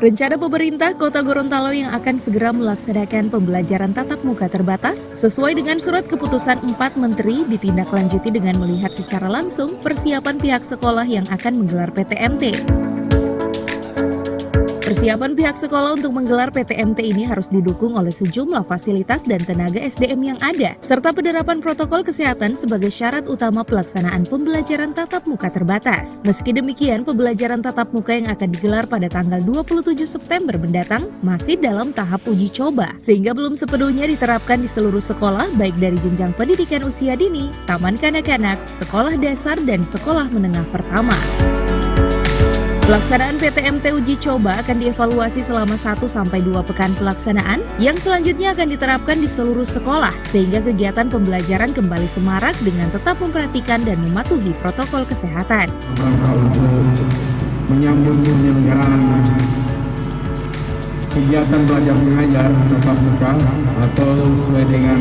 Rencana pemerintah Kota Gorontalo yang akan segera melaksanakan pembelajaran tatap muka terbatas sesuai dengan surat keputusan 4 menteri ditindaklanjuti dengan melihat secara langsung persiapan pihak sekolah yang akan menggelar PTMT. Persiapan pihak sekolah untuk menggelar PTMT ini harus didukung oleh sejumlah fasilitas dan tenaga SDM yang ada, serta penerapan protokol kesehatan sebagai syarat utama pelaksanaan pembelajaran tatap muka terbatas. Meski demikian, pembelajaran tatap muka yang akan digelar pada tanggal 27 September mendatang masih dalam tahap uji coba, sehingga belum sepenuhnya diterapkan di seluruh sekolah baik dari jenjang pendidikan usia dini, taman kanak-kanak, sekolah dasar, dan sekolah menengah pertama. Pelaksanaan PTMT uji coba akan dievaluasi selama 1-2 pekan pelaksanaan yang selanjutnya akan diterapkan di seluruh sekolah sehingga kegiatan pembelajaran kembali semarak dengan tetap memperhatikan dan mematuhi protokol kesehatan. Untuk menyambut penyelenggaraan kegiatan belajar mengajar tatap muka atau sesuai dengan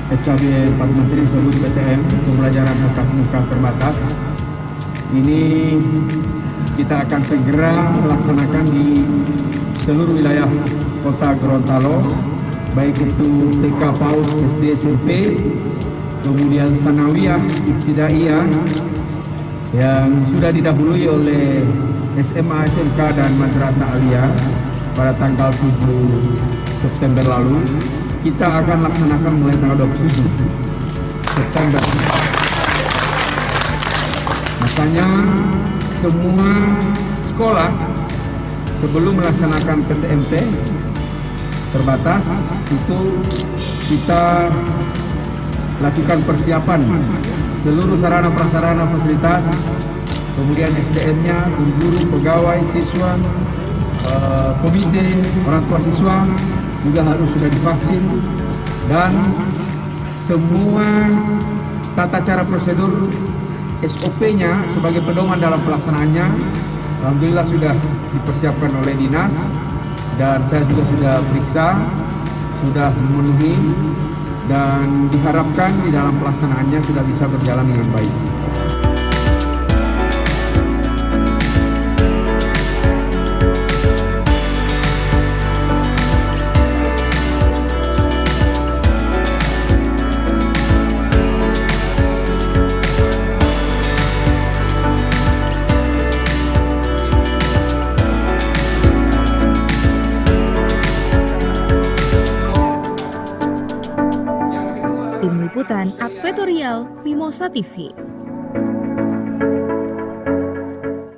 SKB 4 Menteri disebut PTM, pembelajaran tatap muka terbatas. Ini kita akan segera melaksanakan di seluruh wilayah Kota Gorontalo, baik itu TK, PAUD, SD, SMP, kemudian Sanawiyah, Ibtidaiyah yang sudah didahului oleh SMA, SMK, dan Madrasah Aliyah pada tanggal 7 September lalu. Kita akan laksanakan mulai tanggal 27 September. Makanya semua sekolah sebelum melaksanakan PTMT terbatas itu kita lakukan persiapan seluruh sarana prasarana fasilitas, kemudian SDM-nya, guru, pegawai, siswa, komite, orang tua siswa juga harus sudah divaksin, dan semua tata cara prosedur SOP-nya sebagai pedoman dalam pelaksanaannya alhamdulillah sudah dipersiapkan oleh dinas, dan saya juga sudah periksa, sudah memenuhi, dan diharapkan di dalam pelaksanaannya sudah bisa berjalan dengan baik. Tim Liputan Advertorial Mimosa TV.